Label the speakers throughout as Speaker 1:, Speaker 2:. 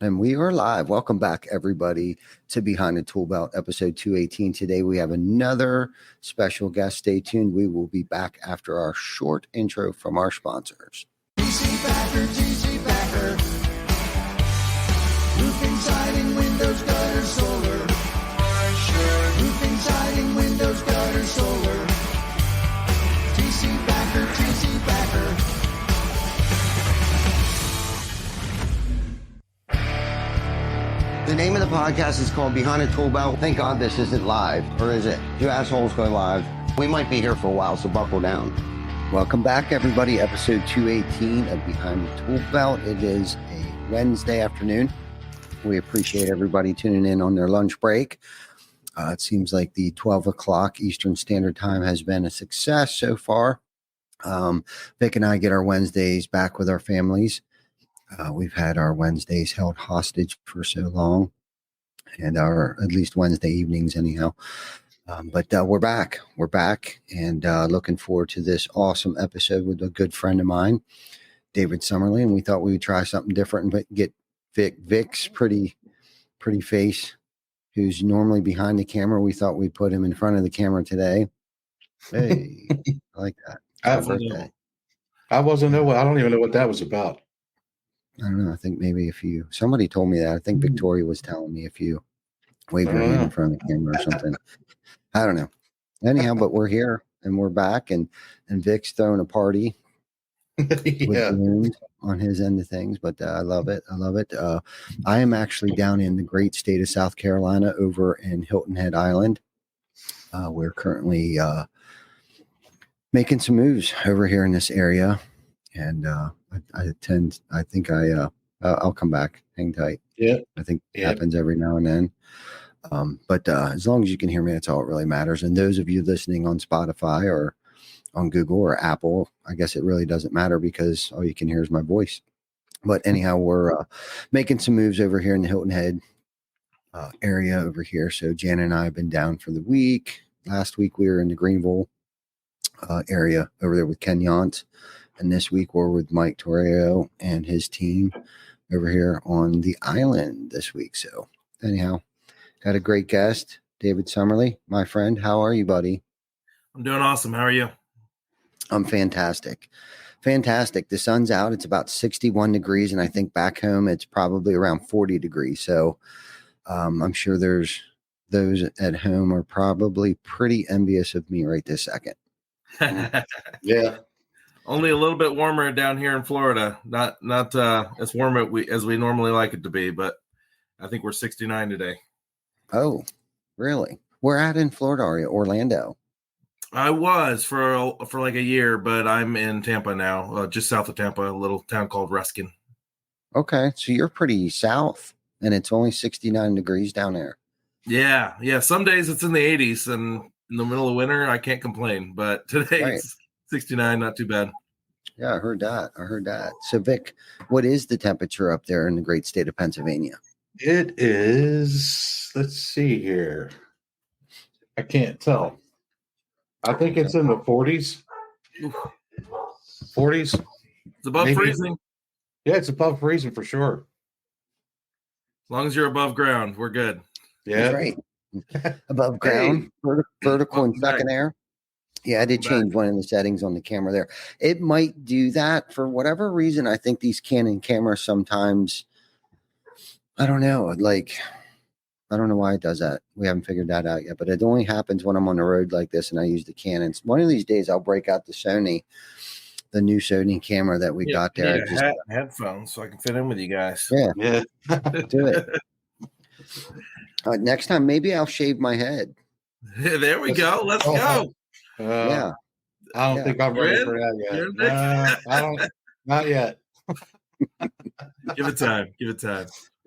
Speaker 1: And we are live. Welcome back, everybody, to Behind the Tool Belt, episode 218. Today, we have another special guest. Stay tuned. We will be back after our short intro from our sponsors.
Speaker 2: TC Backer. Roofing, siding, windows, gutter, solar. Roofing, siding, windows, gutter, solar. TC Backer.
Speaker 1: The name of the podcast is called Behind the Tool Belt. Thank God this isn't live, or is it? You assholes go live. We might be here for a while, so buckle down. Welcome back, everybody. Episode 218 of Behind the Tool Belt. It is a Wednesday afternoon. We appreciate everybody tuning in on their lunch break. It seems like the 12 o'clock Eastern Standard Time has been a success so far. Vic and I get our Wednesdays back with our families. We've had our Wednesdays held hostage for so long, and our at least Wednesday evenings anyhow. But we're back. We're back, and looking forward to this awesome episode with a good friend of mine, David Summerly. And we thought we would try something different, but get Vic's pretty face, who's normally behind the camera. We thought we'd put him in front of the camera today. Hey, I like that.
Speaker 3: I wasn't know. I don't even know what that was about.
Speaker 1: I don't know. I think maybe somebody told me that. I think Victoria was telling me if you wave your hand in front of the camera or something. I don't know. Anyhow, but we're here and we're back, and Vic's throwing a party with balloons on his end of things. But I love it. I am actually down in the great state of South Carolina over in Hilton Head Island. We're currently making some moves over here in this area. And I'll come back. Hang tight.
Speaker 3: Yeah.
Speaker 1: I think it happens every now and then. But as long as you can hear me, that's all that really matters. And those of you listening on Spotify or on Google or Apple, I guess it really doesn't matter because all you can hear is my voice. But anyhow, we're making some moves over here in the Hilton Head area over here. So Jan and I have been down for the week. Last week, we were in the Greenville area over there with Ken Yant. And this week we're with Mike Torrio and his team over here on the island this week. So anyhow, got a great guest, David Summerly, my friend. How are you, buddy?
Speaker 4: I'm doing awesome. How are you?
Speaker 1: I'm fantastic. Fantastic. The sun's out. It's about 61 degrees. And I think back home, it's probably around 40 degrees. So I'm sure there's those at home are probably pretty envious of me right this second.
Speaker 3: Yeah.
Speaker 4: Only a little bit warmer down here in Florida. Not as warm as we normally like it to be, but I think we're 69 today.
Speaker 1: Oh, really? Where at in Florida are you? Orlando?
Speaker 4: I was for like a year, but I'm in Tampa now, just south of Tampa, a little town called Ruskin.
Speaker 1: Okay, so you're pretty south, and it's only 69 degrees down there.
Speaker 4: Yeah. Some days it's in the 80s, and in the middle of winter, I can't complain. But today it's 69, not too bad.
Speaker 1: Yeah, I heard that. So, Vic, what is the temperature up there in the great state of Pennsylvania?
Speaker 3: It is, let's see here. I can't tell. I think it's in the 40s. 40s.
Speaker 4: It's above freezing.
Speaker 3: Yeah, it's above freezing for sure.
Speaker 4: As long as you're above ground, we're good.
Speaker 3: Yeah.
Speaker 1: That's right. Above ground, vertical and second air. Yeah, I did change one of the settings on the camera there. It might do that for whatever reason. I think these Canon cameras sometimes, I don't know, I don't know why it does that. We haven't figured that out yet, but it only happens when I'm on the road like this and I use the Canons. One of these days I'll break out the new Sony camera that we got there.
Speaker 4: Headphones so I can fit in with you guys.
Speaker 1: Yeah. Do it. Next time, maybe I'll shave my head.
Speaker 4: There we go. Let's go.
Speaker 1: Yeah.
Speaker 3: I don't think I'm ready for that yet. I don't. Not yet.
Speaker 4: Give it time.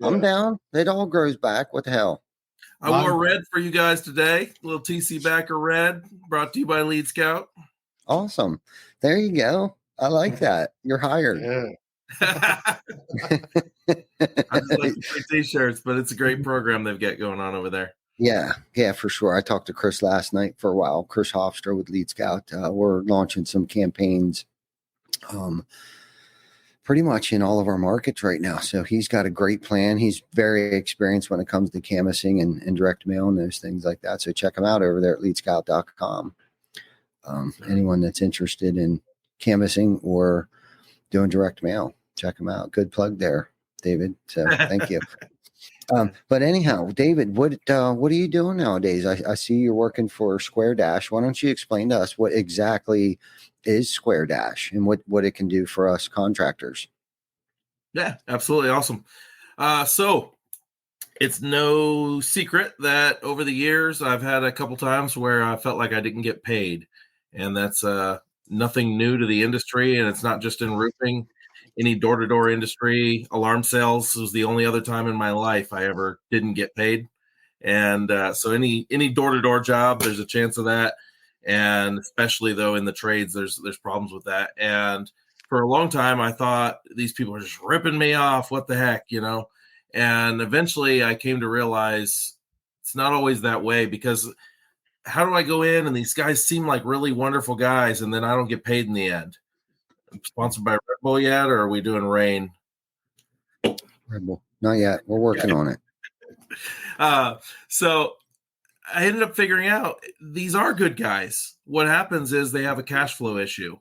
Speaker 1: I'm down. It all grows back. What the hell?
Speaker 4: I wore red for you guys today. A little TC Backer red, brought to you by Lead Scout.
Speaker 1: Awesome. There you go. I like that. You're hired.
Speaker 4: I just like the t-shirts, but it's a great program they've got going on over there.
Speaker 1: Yeah, for sure. I talked to Chris last night for a while. Chris Hofstra with Lead Scout. We're launching some campaigns pretty much in all of our markets right now. So he's got a great plan. He's very experienced when it comes to canvassing and direct mail and those things like that. So check him out over there at leadscout.com. Anyone that's interested in canvassing or doing direct mail, check him out. Good plug there, David. So thank you. But anyhow, David, what are you doing nowadays? I see you're working for Square Dash. Why don't you explain to us what exactly is Square Dash and what it can do for us contractors?
Speaker 4: Yeah, absolutely. Awesome. So it's no secret that over the years, I've had a couple times where I felt like I didn't get paid, and that's nothing new to the industry. And it's not just in roofing. Any door-to-door industry, alarm sales was the only other time in my life I ever didn't get paid. And so any door-to-door job, there's a chance of that. And especially though in the trades, there's problems with that. And for a long time, I thought these people are just ripping me off. What the heck, And eventually I came to realize it's not always that way, because how do I go in and these guys seem like really wonderful guys and then I don't get paid in the end? Sponsored by Red Bull yet, or are we doing Rain?
Speaker 1: Red Bull. Not yet. We're working on it.
Speaker 4: So I ended up figuring out these are good guys. What happens is they have a cash flow issue.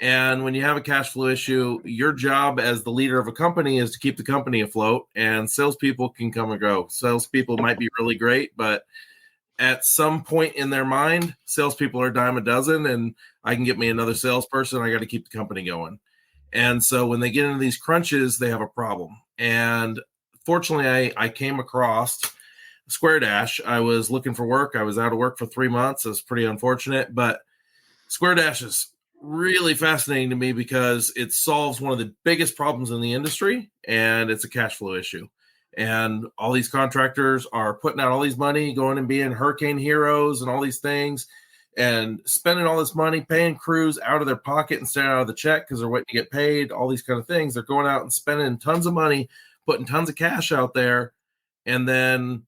Speaker 4: And when you have a cash flow issue, your job as the leader of a company is to keep the company afloat, and salespeople can come and go. Salespeople might be really great, but at some point in their mind, salespeople are a dime a dozen, and I can get me another salesperson. I got to keep the company going. And so when they get into these crunches, they have a problem. And fortunately, I came across Square Dash. I was looking for work. I was out of work for 3 months. It was pretty unfortunate, but Square Dash is really fascinating to me because it solves one of the biggest problems in the industry, and it's a cash flow issue. And all these contractors are putting out all these money, going and being hurricane heroes and all these things, and spending all this money, paying crews out of their pocket instead of out of the check because they're waiting to get paid, all these kind of things. They're going out and spending tons of money, putting tons of cash out there, and then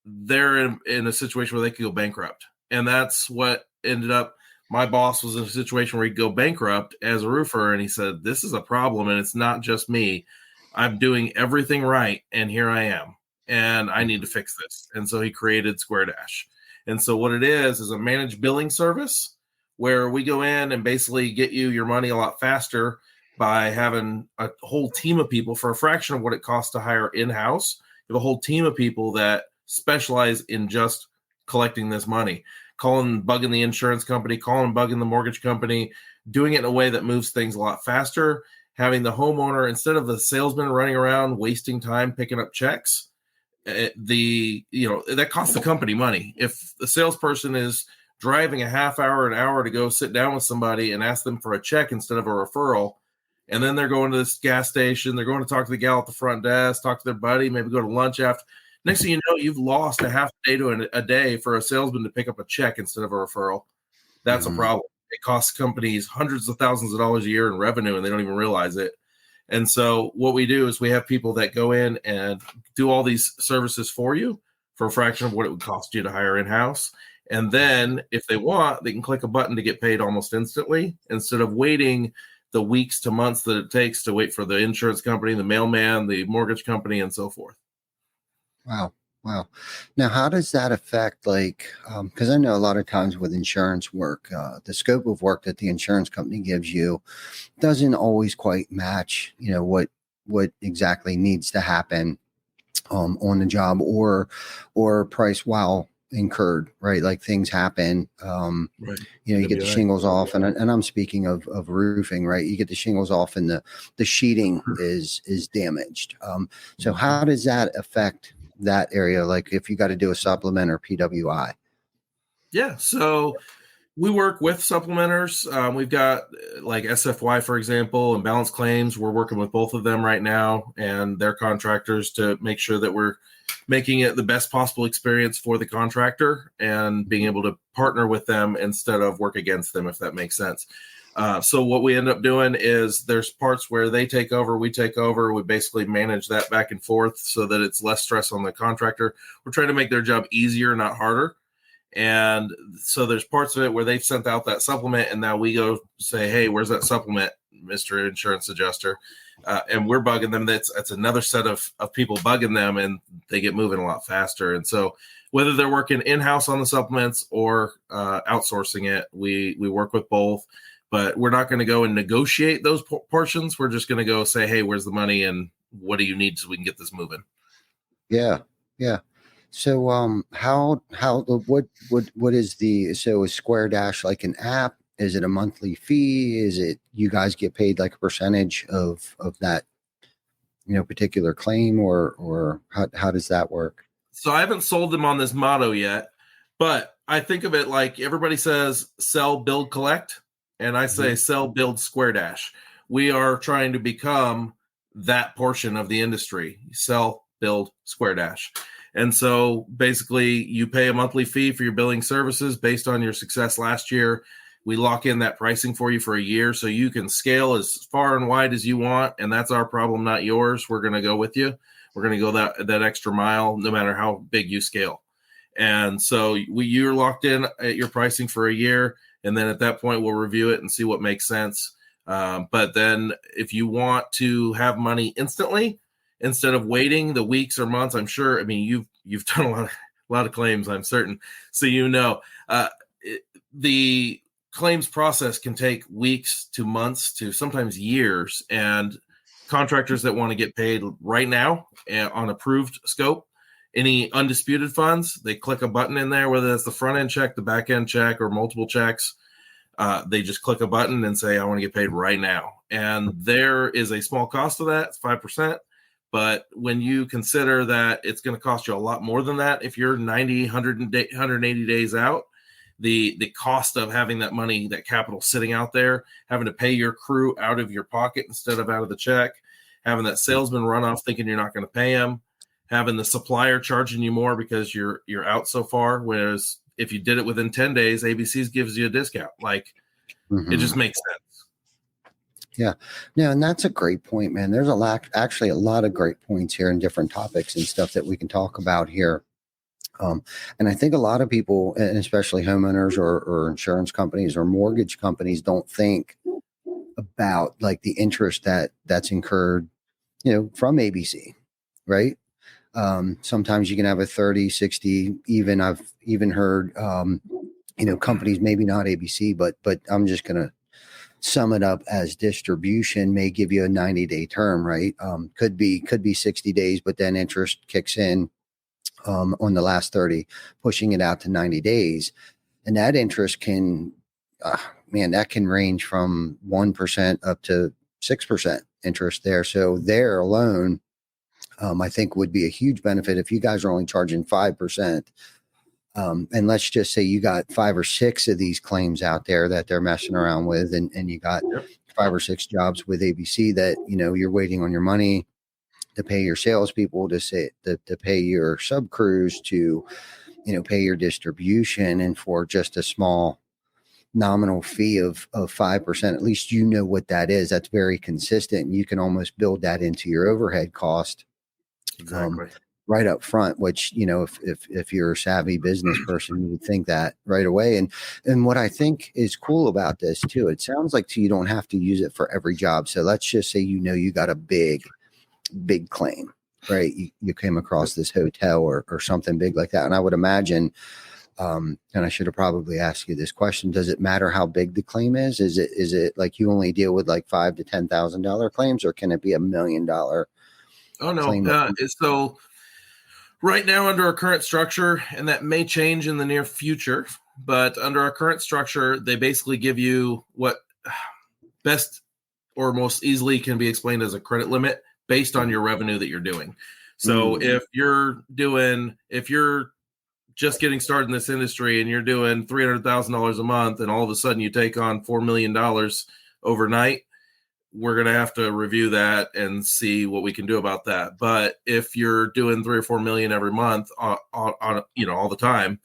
Speaker 4: they're in a situation where they could go bankrupt. And that's what ended up. My boss was in a situation where he'd go bankrupt as a roofer, and he said, this is a problem, and it's not just me. I'm doing everything right, and here I am, and I need to fix this. And so he created Square Dash. And so what it is a managed billing service where we go in and basically get you your money a lot faster by having a whole team of people for a fraction of what it costs to hire in-house. You have a whole team of people that specialize in just collecting this money, bugging the insurance company, bugging the mortgage company, doing it in a way that moves things a lot faster. Having the homeowner, instead of the salesman running around wasting time picking up checks, that costs the company money. If the salesperson is driving a half hour, an hour to go sit down with somebody and ask them for a check instead of a referral, and then they're going to this gas station, they're going to talk to the gal at the front desk, talk to their buddy, maybe go to lunch after. Next thing you know, you've lost a half a day to a day for a salesman to pick up a check instead of a referral. That's a problem. It costs companies hundreds of thousands of dollars a year in revenue, and they don't even realize it. And so what we do is we have people that go in and do all these services for you for a fraction of what it would cost you to hire in-house. And then if they want, they can click a button to get paid almost instantly instead of waiting the weeks to months that it takes to wait for the insurance company, the mailman, the mortgage company, and so forth.
Speaker 1: Wow. Now, how does that affect, because I know a lot of times with insurance work, the scope of work that the insurance company gives you doesn't always quite match, what exactly needs to happen on the job or price while incurred, right? Like things happen,
Speaker 4: Right.
Speaker 1: You get the shingles off, and I'm speaking of roofing, right? You get the shingles off and the sheeting is damaged. So how does that affect that area? Like if you got to do a supplement or PWI?
Speaker 4: Yeah. So we work with supplementers. We've got like SFY, for example, and balance claims. We're working with both of them right now and their contractors to make sure that we're making it the best possible experience for the contractor and being able to partner with them instead of work against them, if that makes sense. So what we end up doing is there's parts where they take over, we take over. We basically manage that back and forth so that it's less stress on the contractor. We're trying to make their job easier, not harder. And so there's parts of it where they've sent out that supplement, and now we go say, hey, where's that supplement? Mr. Insurance Adjuster, and we're bugging them. That's another set of people bugging them, and they get moving a lot faster. And so whether they're working in-house on the supplements or outsourcing it, we work with both. But we're not going to go and negotiate those portions. We're just going to go say, hey, where's the money and what do you need so we can get this moving?
Speaker 1: Yeah. So what is is Square Dash like an app? Is it a monthly fee? Is it you guys get paid like a percentage of that, particular claim, or how does that work?
Speaker 4: So I haven't sold them on this motto yet, but I think of it like everybody says sell, build, collect. And I say sell, build, Square Dash. We are trying to become that portion of the industry. Sell, build, Square Dash. And so basically you pay a monthly fee for your billing services based on your success last year. We lock in that pricing for you for a year so you can scale as far and wide as you want. And that's our problem, not yours. We're going to go with you. We're going to go that extra mile, no matter how big you scale. And so you're locked in at your pricing for a year. And then at that point, we'll review it and see what makes sense. But then if you want to have money instantly, instead of waiting the weeks or months, I'm sure, you've done a lot of claims, I'm certain. So, the claims process can take weeks to months to sometimes years. And contractors that want to get paid right now on approved scope, any undisputed funds, they click a button in there, whether that's the front end check, the back end check, or multiple checks. They just click a button and say, I want to get paid right now. And there is a small cost of that. It's 5%. But when you consider that it's going to cost you a lot more than that, if you're 90, 180 days out, the cost of having that money, that capital sitting out there, having to pay your crew out of your pocket instead of out of the check, having that salesman run off thinking you're not going to pay him, having the supplier charging you more because you're out so far. Whereas if you did it within 10 days, ABC's gives you a discount. It just makes sense.
Speaker 1: Yeah. No, and that's a great point, man. There's actually a lot of great points here and different topics and stuff that we can talk about here. And I think a lot of people, and especially homeowners or insurance companies or mortgage companies, don't think about like the interest that's incurred, from ABC, right? Sometimes you can have a 30, 60, even I've even heard, companies, maybe not ABC, but I'm just going to sum it up as distribution may give you a 90-day term, right? Could be 60 days, but then interest kicks in on the last 30, pushing it out to 90 days. And that interest can, that can range from 1% up to 6% interest there. So there alone, I think would be a huge benefit if you guys are only charging 5%. And let's just say you got 5 or 6 of these claims out there that they're messing around with, and you got 5 or 6 jobs with ABC that, you're waiting on your money to pay your salespeople, to pay your sub crews, to, pay your distribution, and for just a small nominal fee of 5%, at least what that is. That's very consistent. You can almost build that into your overhead cost.
Speaker 4: Exactly.
Speaker 1: Right up front, which, if you're a savvy business person, you would think that right away. And what I think is cool about this too, it sounds like you don't have to use it for every job. So let's just say, you got a big claim, right? You came across this hotel or something big like that. And I would imagine, and I should have probably asked you this question, does it matter how big the claim is? Is it like you only deal with like $5,000 to $10,000 claims, or can it be $1 million?
Speaker 4: Oh, no. So right now, under our current structure, and that may change in the near future, but under our current structure, they basically give you what best or most easily can be explained as a credit limit based on your revenue that you're doing. So if you're just getting started in this industry and you're doing $300,000 a month, and all of a sudden you take on $4 million overnight, we're going to have to review that and see what we can do about that. But if you're doing 3 or 4 million every month on all the time,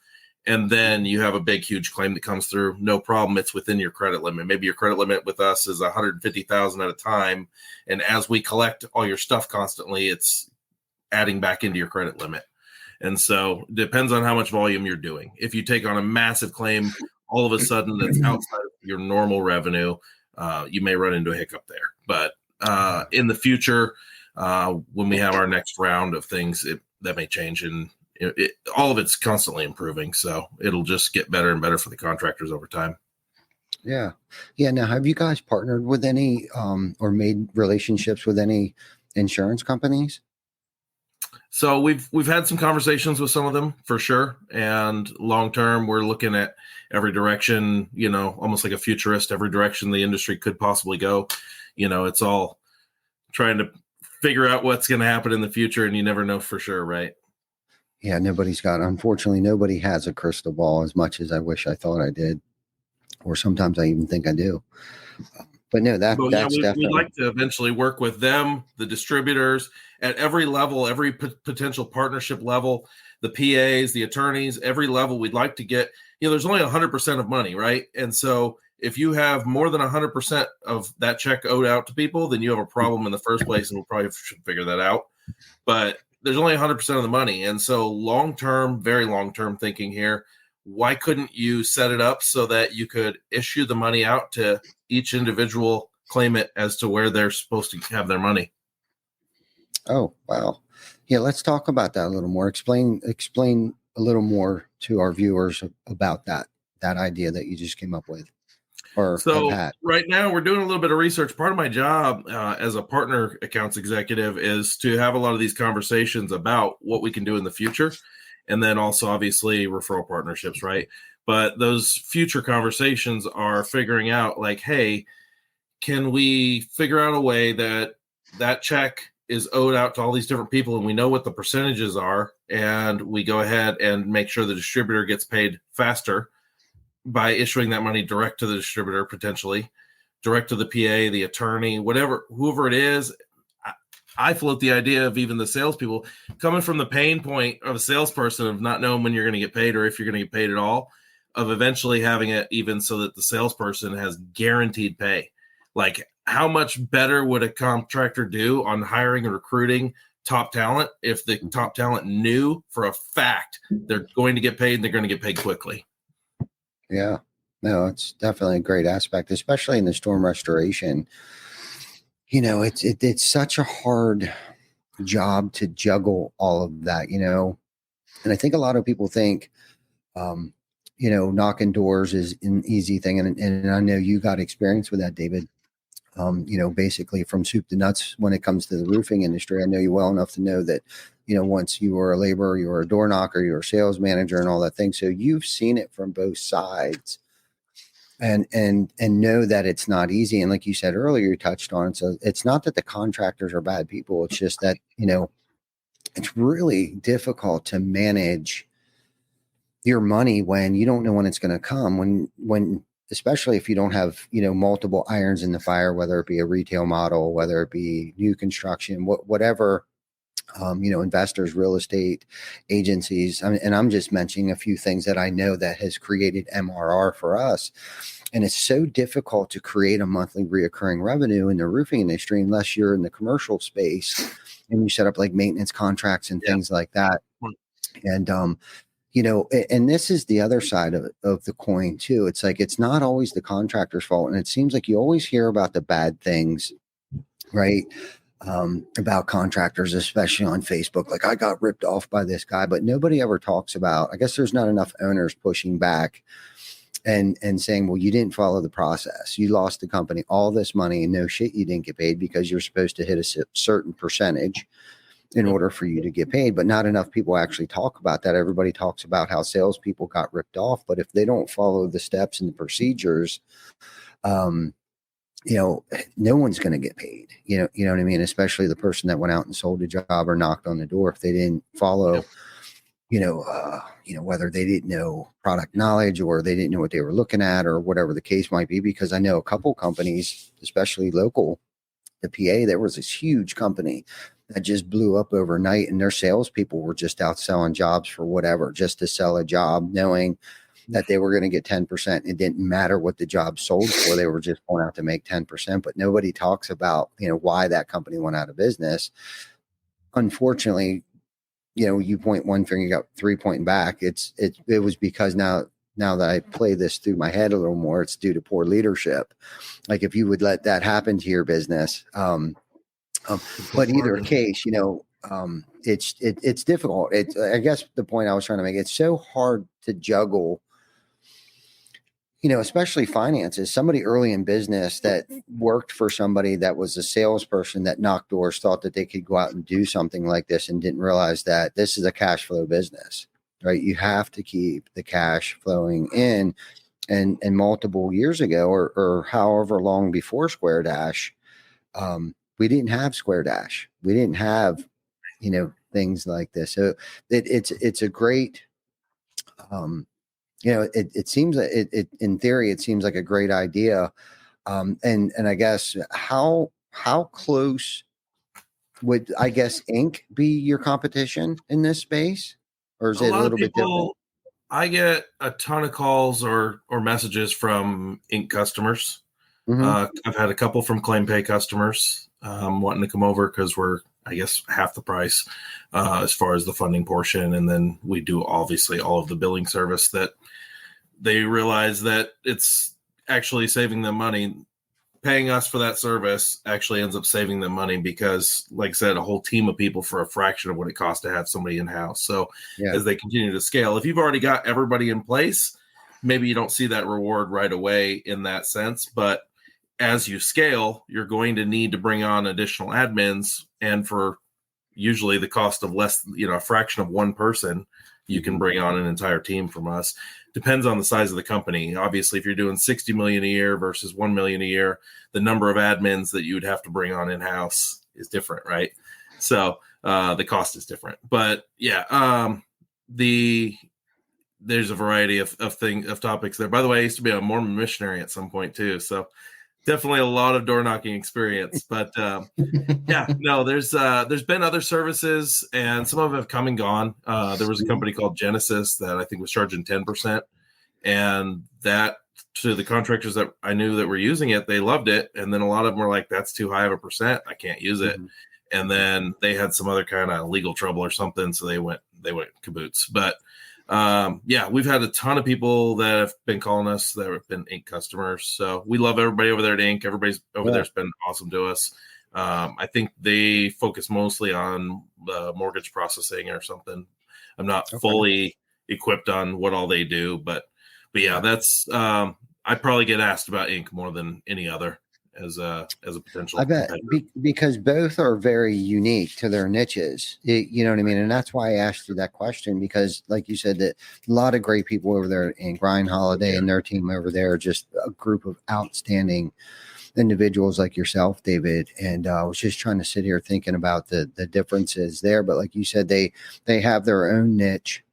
Speaker 4: and then you have a big, huge claim that comes through, no problem. It's within your credit limit. Maybe your credit limit with us is 150,000 at a time. And as we collect all your stuff constantly, it's adding back into your credit limit. And so it depends on how much volume you're doing. If you take on a massive claim, all of a sudden that's outside of your normal revenue, you may run into a hiccup there. But in the future, when we have our next round of things, that may change, and all of it's constantly improving. So it'll just get better and better for the contractors over time.
Speaker 1: Yeah. Yeah. Now, have you guys partnered with any or made relationships with any insurance companies?
Speaker 4: So we've had some conversations with some of them for sure. And long term, we're looking at every direction, almost like a futurist, every direction the industry could possibly go. It's all trying to figure out what's going to happen in the future, and you never know for sure, right?
Speaker 1: Yeah, unfortunately, nobody has a crystal ball as much as I wish I thought I did. Or sometimes I even think I do. But no, that's definitely.
Speaker 4: We'd like to eventually work with them, the distributors at every level, every potential partnership level, the PAs, the attorneys, every level. We'd like to get, there's only 100% of money, right? And so if you have more than 100% of that check owed out to people, then you have a problem in the first place, and we probably should figure that out. But there's only 100% of the money. And so long-term, very long-term thinking here, why couldn't you set it up so that you could issue the money out to each individual claimant as to where they're supposed to have their money?
Speaker 1: Oh, wow. Yeah, let's talk about that a little more. Explain a little more to our viewers about that idea that you just came up with. Right
Speaker 4: now we're doing a little bit of research. Part of my job as a partner accounts executive is to have a lot of these conversations about what we can do in the future. And then also obviously referral partnerships, right? But those future conversations are figuring out like, hey, can we figure out a way that check is owed out to all these different people, and we know what the percentages are, and we go ahead and make sure the distributor gets paid faster by issuing that money direct to the distributor, potentially direct to the PA, the attorney, whoever it is. I float the idea of even the salespeople coming from the pain point of a salesperson of not knowing when you're going to get paid or if you're going to get paid at all, of eventually having it even so that the salesperson has guaranteed pay. Like, how much better would a contractor do on hiring and recruiting top talent if the top talent knew for a fact they're going to get paid and they're going to get paid quickly?
Speaker 1: Yeah, no, it's definitely a great aspect, especially in the storm restoration. It's such a hard job to juggle all of that, and I think a lot of people think, knocking doors is an easy thing. And I know you got experience with that, David, basically from soup to nuts when it comes to the roofing industry. I know you well enough to know that, once you were a laborer, you were a door knocker, you were a sales manager and all that thing. So you've seen it from both sides. And know that it's not easy. And like you said earlier, you touched on it. So it's not that the contractors are bad people. It's just that, it's really difficult to manage your money when you don't know when it's going to come, when, especially if you don't have, multiple irons in the fire, whether it be a retail model, whether it be new construction, whatever, investors, real estate agencies. And I'm just mentioning a few things that I know that has created MRR for us. And it's so difficult to create a monthly reoccurring revenue in the roofing industry unless you're in the commercial space and you set up like maintenance contracts and things like that. And, and this is the other side of the coin too. It's like, it's not always the contractor's fault. And it seems like you always hear about the bad things, right? About contractors, especially on Facebook, like I got ripped off by this guy, but nobody ever talks about, I guess there's not enough owners pushing back and saying, well, you didn't follow the process. You lost the company all this money and no shit, you didn't get paid because you're supposed to hit a certain percentage in order for you to get paid. But not enough people actually talk about that. Everybody talks about how salespeople got ripped off, but if they don't follow the steps and the procedures, no one's going to get paid. You know what I mean? Especially the person that went out and sold a job or knocked on the door. If they didn't follow, whether they didn't know product knowledge or they didn't know what they were looking at or whatever the case might be. Because I know a couple companies, especially local, the PA, there was this huge company that just blew up overnight and their salespeople were just out selling jobs for whatever, just to sell a job, knowing that they were going to get 10%. It didn't matter what the job sold for. They were just going out to make 10%, but nobody talks about, why that company went out of business. Unfortunately, you point one finger, you got 3 pointing back. It was because now now that I play this through my head a little more, it's due to poor leadership. Like if you would let that happen to your business. But either case, it's difficult. I guess the point I was trying to make, it's so hard to juggle, especially finances. Somebody early in business that worked for somebody that was a salesperson that knocked doors, thought that they could go out and do something like this and didn't realize that this is a cash flow business, right? You have to keep the cash flowing in. And multiple years ago or however long before Square Dash, we didn't have Square Dash. We didn't have, things like this. So it's a great, it seems that it in theory, it seems like a great idea. And I guess how close would, I guess, Inc. be your competition in this space? Or is it a little bit different?
Speaker 4: I get a ton of calls or messages from Inc. customers. I've had a couple from claim pay customers wanting to come over because we're, I guess, half the price as far as the funding portion. And then we do obviously all of the billing service that they realize that it's actually saving them money. Paying us for that service actually ends up saving them money because, like I said, a whole team of people for a fraction of what it costs to have somebody in-house. So as they continue to scale, if you've already got everybody in place, maybe you don't see that reward right away in that sense. But as you scale, you're going to need to bring on additional admins. And for usually the cost of less, a fraction of one person, you can bring on an entire team from us. Depends on the size of the company. Obviously, if you're doing 60 million a year versus 1 million a year, the number of admins that you would have to bring on in-house is different, right? So the cost is different. But yeah, there's a variety of topics there. By the way, I used to be a Mormon missionary at some point too. So definitely a lot of door knocking experience, but there's been other services and some of them have come and gone. There was a company called Genesis that I think was charging 10%, and that to the contractors that I knew that were using it, they loved it. And then a lot of them were like, that's too high of a percent. I can't use it. And then they had some other kind of legal trouble or something. So they went caboose, but we've had a ton of people that have been calling us that have been Inc. customers. So we love everybody over there at Inc. Everybody's over there's been awesome to us. I think they focus mostly on mortgage processing or something. I'm not fully equipped on what all they do, but yeah, that's I probably get asked about Inc. more than any other as a potential.
Speaker 1: I bet because both are very unique to their niches. You know what I mean? And that's why I asked you that question, because like you said, that a lot of great people over there in Grind Holiday and their team over there, just a group of outstanding individuals like yourself, David. And I was just trying to sit here thinking about the differences there. But like you said, they have their own niche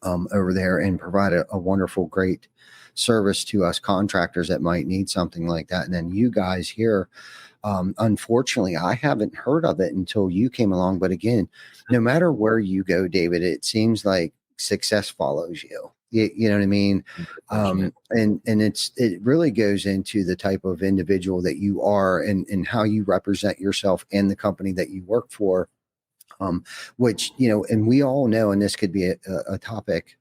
Speaker 1: over there and provide a wonderful, great service to us contractors that might need something like that. And then you guys here, unfortunately, I haven't heard of it until you came along. But again, no matter where you go, David, it seems like success follows you. You know what I mean? And it really goes into the type of individual that you are and how you represent yourself and the company that you work for. Which, and we all know, and this could be a topic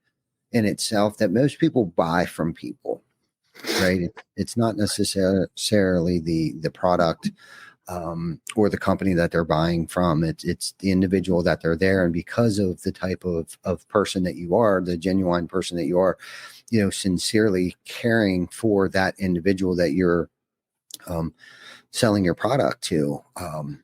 Speaker 1: in itself, that most people buy from people, right? It's not necessarily the product or the company that they're buying from. It's the individual that they're there. And because of the type of person that you are, the genuine person that you are, sincerely caring for that individual that you're selling your product to,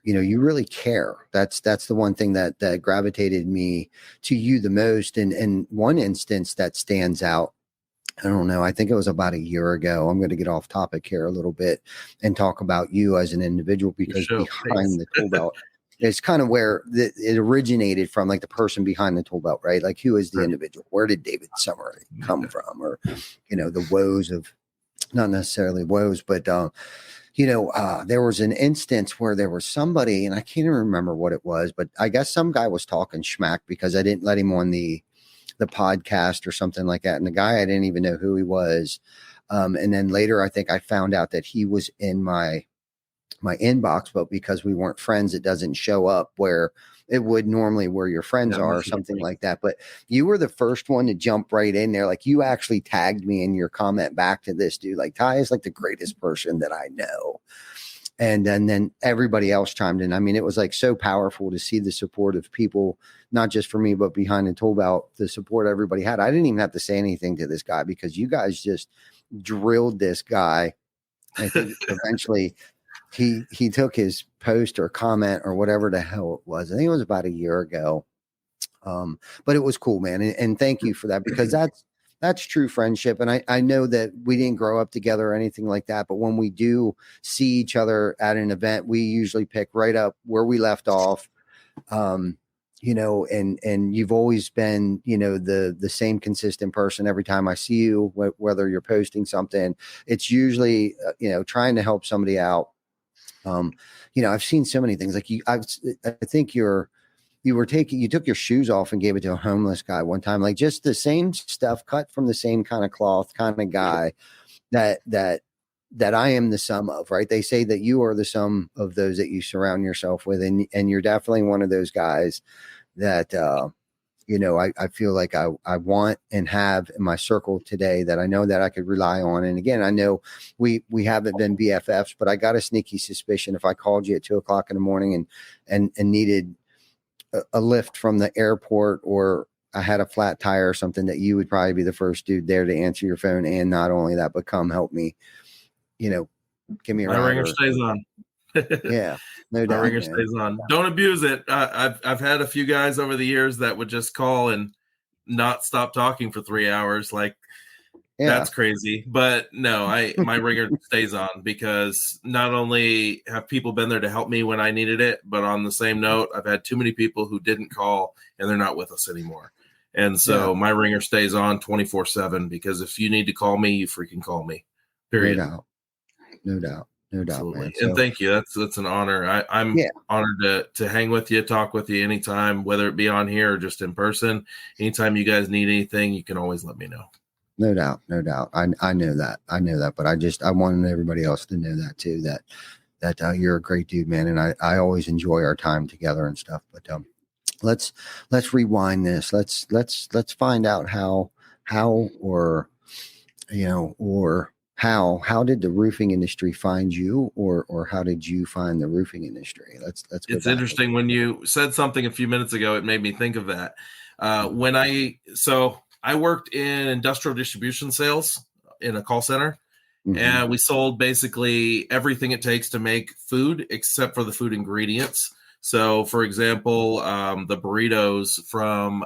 Speaker 1: you really care. That's the one thing that gravitated me to you the most. And one instance that stands out, I don't know, I think it was about a year ago. I'm going to get off topic here a little bit and talk about you as an individual, because behind the tool belt is kind of where it originated from, like the person behind the tool belt, right? Like, who is the individual? Where did David Summer come from? Or, the woes of, not necessarily woes, but, there was an instance where there was somebody, and I can't even remember what it was, but I guess some guy was talking schmack because I didn't let him on the podcast or something like that. And the guy, I didn't even know who he was. And then later, I think I found out that he was in my inbox, but because we weren't friends, it doesn't show up where it would normally where your friends
Speaker 4: Yeah,
Speaker 1: are or something like that. But you were the first one to jump right in there. Like you actually tagged me in your comment back to this dude. Like Ty is like the greatest person that I know. And then everybody else chimed in. I mean, it was like so powerful to see the support of people, not just for me, but behind the tool belt, the support everybody had. I didn't even have to say anything to this guy because you guys just drilled this guy. I think eventually he took his post or comment or whatever the hell it was. I think it was about a year ago. But it was cool, man. And thank you for that, because that's true friendship. And I know that we didn't grow up together or anything like that, but when we do see each other at an event, we usually pick right up where we left off. You know, and you've always been, you know, the same consistent person every time I see you, whether you're posting something, it's usually, you know, trying to help somebody out. You know, I've seen so many things like I think you took your shoes off and gave it to a homeless guy one time, like just the same stuff cut from the same kind of cloth kind of guy that I am the sum of, right? They say that you are the sum of those that you surround yourself with. And you're definitely one of those guys that, you know, I feel like I want and have in my circle today that I know that I could rely on. And again, I know we haven't been BFFs, but I got a sneaky suspicion if I called you at 2:00 in the morning and needed a lift from the airport, or I had a flat tire or something, that you would probably be the first dude there to answer your phone. And not only that, but come help me, you know, give me a
Speaker 4: My
Speaker 1: ride.
Speaker 4: ringer stays on.
Speaker 1: Yeah, no doubt.
Speaker 4: My ringer stays on. Don't abuse it. I've had a few guys over the years that would just call and not stop talking for 3 hours. Like, that's crazy. But no, my ringer stays on, because not only have people been there to help me when I needed it, but on the same note, I've had too many people who didn't call and they're not with us anymore. And so my ringer stays on 24/7, because if you need to call me, you freaking call me. Period.
Speaker 1: No doubt. Man.
Speaker 4: And thank you. That's an honor. I'm honored to hang with you, talk with you anytime, whether it be on here or just in person. Anytime you guys need anything, you can always let me know.
Speaker 1: No doubt. I know that, but I wanted everybody else to know that too, that you're a great dude, man. And I always enjoy our time together and stuff, but, let's rewind this. Let's find out how, or, you know, or how did the roofing industry find you, or how did you find the roofing industry? Let's go
Speaker 4: It's
Speaker 1: back.
Speaker 4: interesting. When you said something a few minutes ago, it made me think of that. I worked in industrial distribution sales in a call center, and we sold basically everything it takes to make food except for the food ingredients. So, for example, the burritos from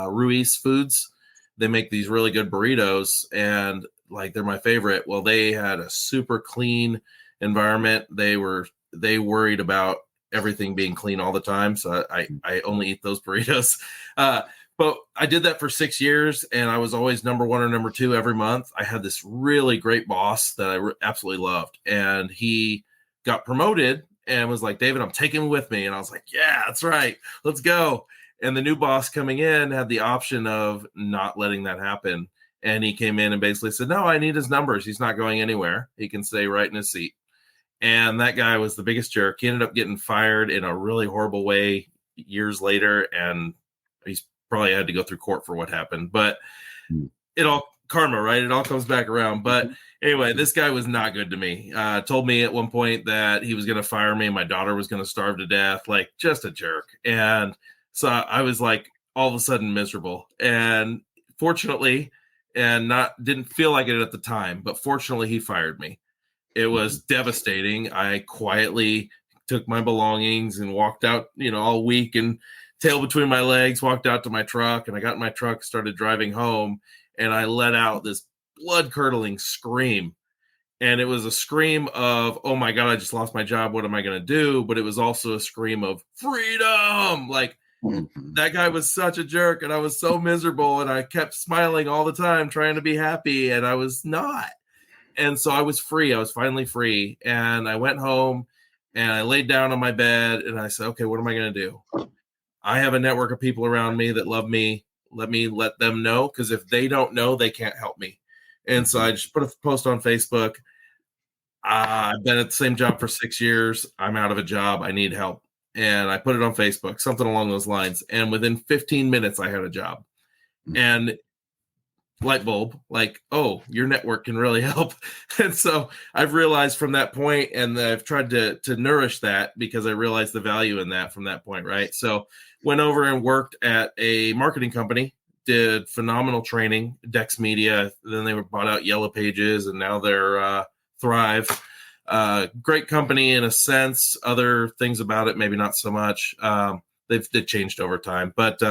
Speaker 4: Ruiz Foods, they make these really good burritos, and like they're my favorite. Well, they had a super clean environment. They worried about everything being clean all the time. So I only eat those burritos. But I did that for 6 years, and I was always number one or number two every month. I had this really great boss that I absolutely loved, and he got promoted and was like, David, I'm taking him with me. And I was like, yeah, that's right. Let's go. And the new boss coming in had the option of not letting that happen. And he came in and basically said, no, I need his numbers. He's not going anywhere. He can stay right in his seat. And that guy was the biggest jerk. He ended up getting fired in a really horrible way years later. And he's probably had to go through court for what happened. But it all karma, right? It all comes back around. But anyway, this guy was not good to me. Told me at one point that he was going to fire me and my daughter was going to starve to death. Like, just a jerk. And so I was like all of a sudden miserable. And fortunately, didn't feel like it at the time, but fortunately he fired me. It was devastating. I quietly took my belongings and walked out, all week and tail between my legs, walked out to my truck, and I got in my truck, started driving home, and I let out this blood curdling scream. And it was a scream of, oh my God, I just lost my job. What am I going to do? But it was also a scream of freedom. Like, that guy was such a jerk, and I was so miserable, and I kept smiling all the time, trying to be happy, and I was not. And so I was free. I was finally free. And I went home and I laid down on my bed and I said, okay, what am I going to do? I have a network of people around me that love me. Let me let them know, because if they don't know, they can't help me. And so I just put a post on Facebook. I've been at the same job for 6 years. I'm out of a job. I need help. and I put it on Facebook, something along those lines. And within 15 minutes, I had a job. And light bulb, like, oh, your network can really help. And so I've realized from that point, and I've tried to nourish that, because I realized the value in that from that point, right? So went over and worked at a marketing company, did phenomenal training, Dex Media. Then they were bought out Yellow Pages, and now they're Thrive. Great company in a sense. Other things about it, maybe not so much. They've changed over time. But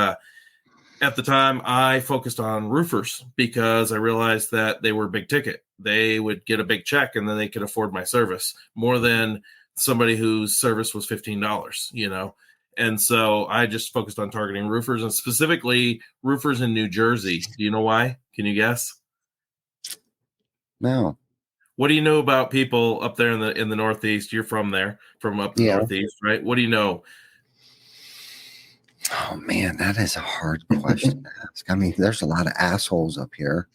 Speaker 4: at the time, I focused on roofers because I realized that they were big ticket. They would get a big check, and then they could afford my service more than somebody whose service was $15, you know? And so I just focused on targeting roofers, and specifically roofers in New Jersey. Do you know why? Can you guess?
Speaker 1: No.
Speaker 4: What do you know about people up there in the Northeast? You're from there, from up the Northeast, right? What do you know?
Speaker 1: Oh man, that is a hard question to ask. I mean, there's a lot of assholes up here.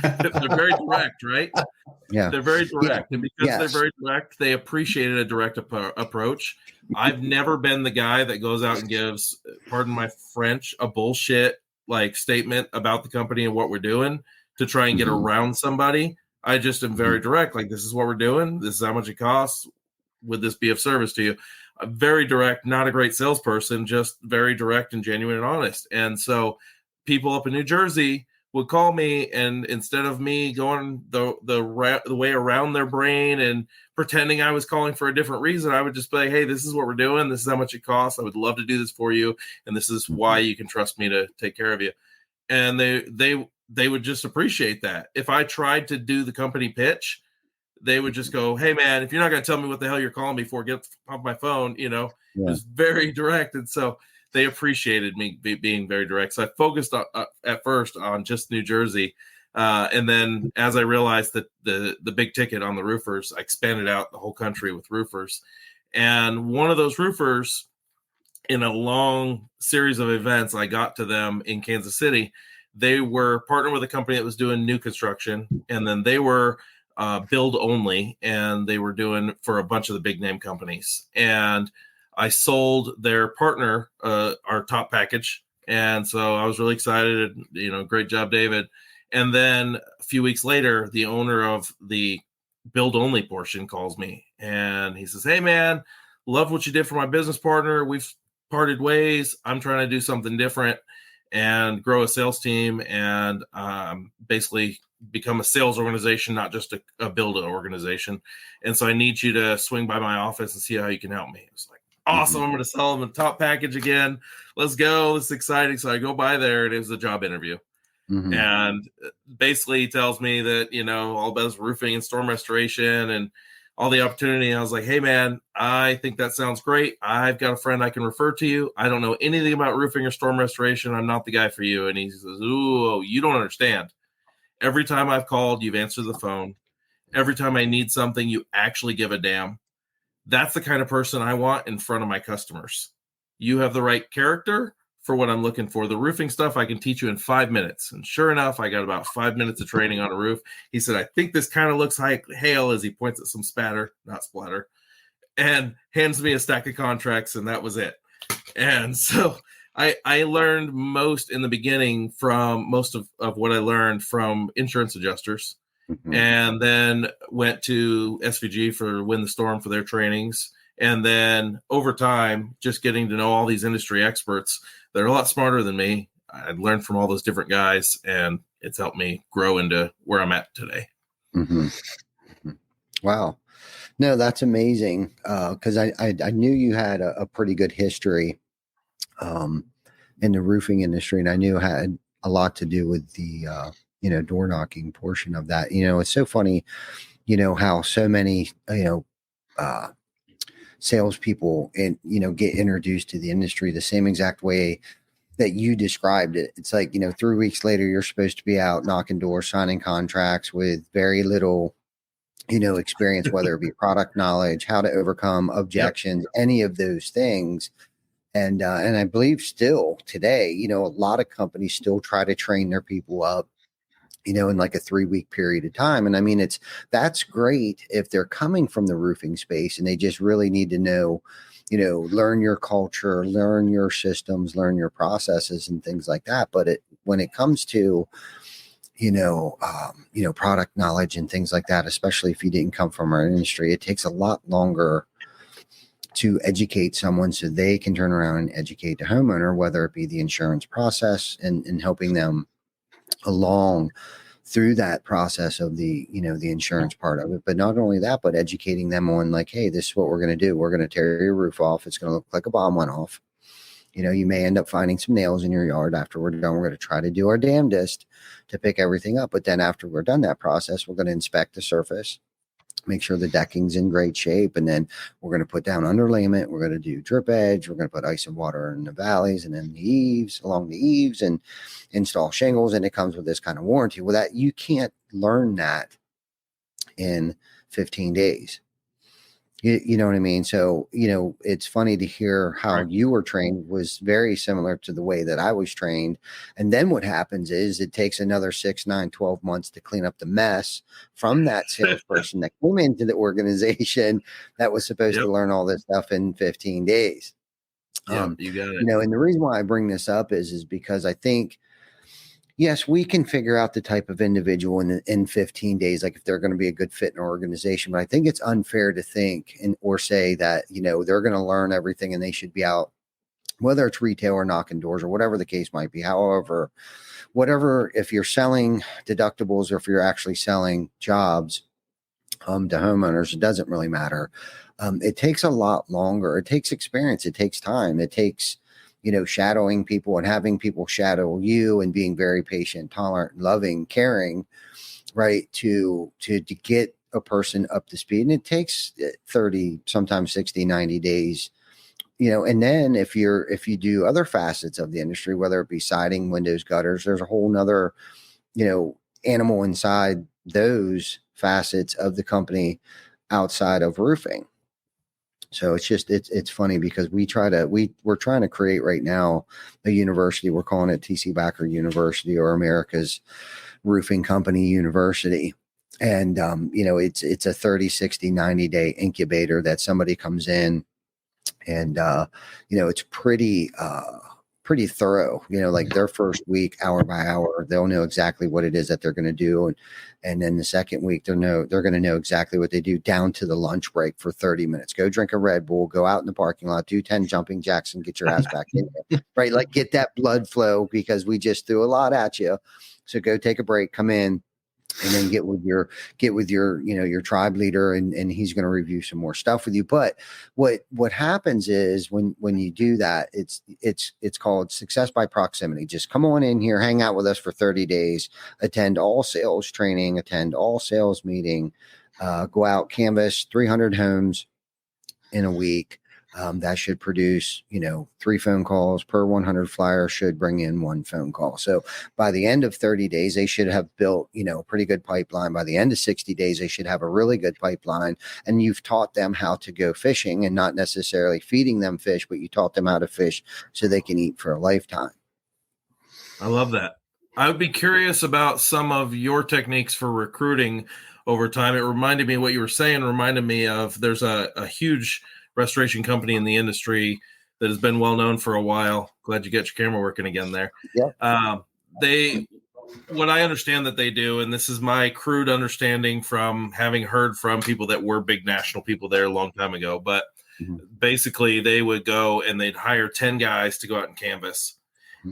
Speaker 4: They're very direct, right?
Speaker 1: Yeah.
Speaker 4: They're very direct. And because
Speaker 1: Yes.
Speaker 4: they're very direct, they appreciated a direct approach. I've never been the guy that goes out and gives, pardon my French, a bullshit like statement about the company and what we're doing to try and get around somebody. I just am very direct. Like, this is what we're doing. This is how much it costs. Would this be of service to you? Very direct, not a great salesperson, just very direct and genuine and honest. And so people up in New Jersey would call me, and instead of me going the way around their brain and pretending I was calling for a different reason, I would just be like, hey, this is what we're doing. This is how much it costs. I would love to do this for you. And this is why you can trust me to take care of you. And they would just appreciate that. If I tried to do the company pitch, they would just go, hey man, if you're not going to tell me what the hell you're calling me for, get off my phone. You know, It was very direct. And so they appreciated me being very direct. So I focused at first on just New Jersey. And then as I realized that the big ticket on the roofers, I expanded out the whole country with roofers. And one of those roofers, in a long series of events, I got to them in Kansas City. They were partnered with a company that was doing new construction. And then they were build only, and they were doing for a bunch of the big name companies. And I sold their partner our top package. And so I was really excited, you know, great job, David. And then a few weeks later, the owner of the build only portion calls me, and he says, hey man, love what you did for my business partner. We've parted ways. I'm trying to do something different and grow a sales team and basically become a sales organization, not just a build organization. And so I need you to swing by my office and see how you can help me. It's like, awesome. I'm going to sell them a top package again. Let's go. This is exciting. So I go by there, and it was a job interview. And basically he tells me that, you know, all about this roofing and storm restoration and all the opportunity. I was like, hey man, I think that sounds great. I've got a friend I can refer to you. I don't know anything about roofing or storm restoration. I'm not the guy for you. And he says, ooh, you don't understand. Every time I've called, you've answered the phone. Every time I need something, you actually give a damn. That's the kind of person I want in front of my customers. You have the right character for what I'm looking for. The roofing stuff I can teach you in 5 minutes. And sure enough, I got about 5 minutes of training on a roof. He said, I think this kind of looks like hail, as he points at some spatter, not splatter, and hands me a stack of contracts. And that was it. And so I learned most in the beginning from most of what I learned from insurance adjusters, and then went to SVG for Win the Storm for their trainings. And then over time, just getting to know all these industry experts that are a lot smarter than me. I learned from all those different guys, and it's helped me grow into where I'm at today.
Speaker 1: Wow. No, that's amazing. Cause I knew you had a pretty good history in the roofing industry, and I knew it had a lot to do with the, door knocking portion of that. You know, it's so funny, you know, how so many, salespeople and, get introduced to the industry the same exact way that you described it. It's like, 3 weeks later, you're supposed to be out knocking doors, signing contracts with very little, experience, whether it be product knowledge, how to overcome objections, any of those things. And I believe still today, a lot of companies still try to train their people up, in like a 3-week period of time. And I mean, that's great if they're coming from the roofing space and they just really need to know, learn your culture, learn your systems, learn your processes and things like that. But when it comes to, product knowledge and things like that, especially if you didn't come from our industry, it takes a lot longer to educate someone so they can turn around and educate the homeowner, whether it be the insurance process and helping them along through that process of the insurance part of it. But not only that, but educating them on like, hey, this is what we're going to do. We're going to tear your roof off. It's going to look like a bomb went off. You may end up finding some nails in your yard after we're done. We're going to try to do our damnedest to pick everything up. But then after we're done that process, we're going to inspect the surface, make sure the decking's in great shape. And then we're going to put down underlayment. We're going to do drip edge. We're going to put ice and water in the valleys and then the eaves, along the eaves, and install shingles. And it comes with this kind of warranty. Well, that you can't learn that in 15 days. You know what I mean? So, it's funny to hear how you were trained was very similar to the way that I was trained. And then what happens is it takes another 6, 9, 12 months to clean up the mess from that salesperson that came into the organization that was supposed to learn all this stuff in 15 days.
Speaker 4: Yeah, you got it.
Speaker 1: And the reason why I bring this up is because I think, yes, we can figure out the type of individual in 15 days, like if they're going to be a good fit in our organization. But I think it's unfair to think or say that, they're going to learn everything and they should be out, whether it's retail or knocking doors or whatever the case might be. However, if you're selling deductibles or if you're actually selling jobs to homeowners, it doesn't really matter. It takes a lot longer. It takes experience. It takes time. It takes shadowing people and having people shadow you and being very patient, tolerant, loving, caring, right? To get a person up to speed. And it takes 30, sometimes 60, 90 days, and then if you do other facets of the industry, whether it be siding, windows, gutters, there's a whole nother, animal inside those facets of the company outside of roofing. So it's funny because we're trying to create right now a university. We're calling it TC Backer University, or America's Roofing Company University. And, it's a 30, 60, 90 day incubator that somebody comes in and, it's pretty thorough, like their first week, hour by hour, they'll know exactly what it is that they're going to do. And then the second week, they're going to know exactly what they do down to the lunch break for 30 minutes. Go drink a Red Bull, go out in the parking lot, do 10 jumping jacks and get your ass back in there, right? Like get that blood flow because we just threw a lot at you. So go take a break, come in, and then get with your your tribe leader and he's going to review some more stuff with you. But what happens is when you do that, it's called success by proximity. Just come on in here, hang out with us for 30 days, attend all sales training, attend all sales meeting, go out, canvas 300 homes in a week. That should produce, 3 phone calls per 100 flyers, should bring in 1 phone call. So by the end of 30 days, they should have built, a pretty good pipeline. By the end of 60 days, they should have a really good pipeline. And you've taught them how to go fishing, and not necessarily feeding them fish, but you taught them how to fish so they can eat for a lifetime.
Speaker 4: I love that. I would be curious about some of your techniques for recruiting over time. It reminded me, what you were saying reminded me of, there's a huge restoration company in the industry that has been well known for a while. Glad you got your camera working again there.
Speaker 1: Yeah.
Speaker 4: What I understand that they do, and this is my crude understanding from having heard from people that were big national people there a long time ago, but basically they would go and they'd hire 10 guys to go out and canvas,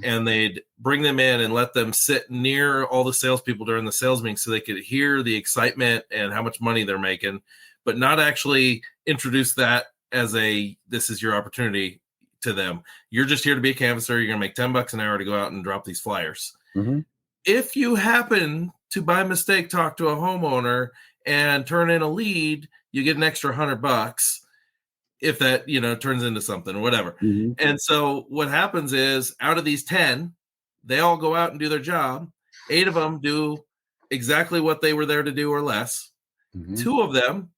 Speaker 4: and they'd bring them in and let them sit near all the salespeople during the sales meeting so they could hear the excitement and how much money they're making, but not actually introduce that as this is your opportunity to them. You're just here to be a canvasser. You're going to make $10 an hour to go out and drop these flyers.
Speaker 1: Mm-hmm.
Speaker 4: If you happen to by mistake talk to a homeowner and turn in a lead, you get an extra $100 if that, turns into something or whatever.
Speaker 1: Mm-hmm.
Speaker 4: And so what happens is, out of these 10, they all go out and do their job. 8 of them do exactly what they were there to do or less. Mm-hmm. 2 of them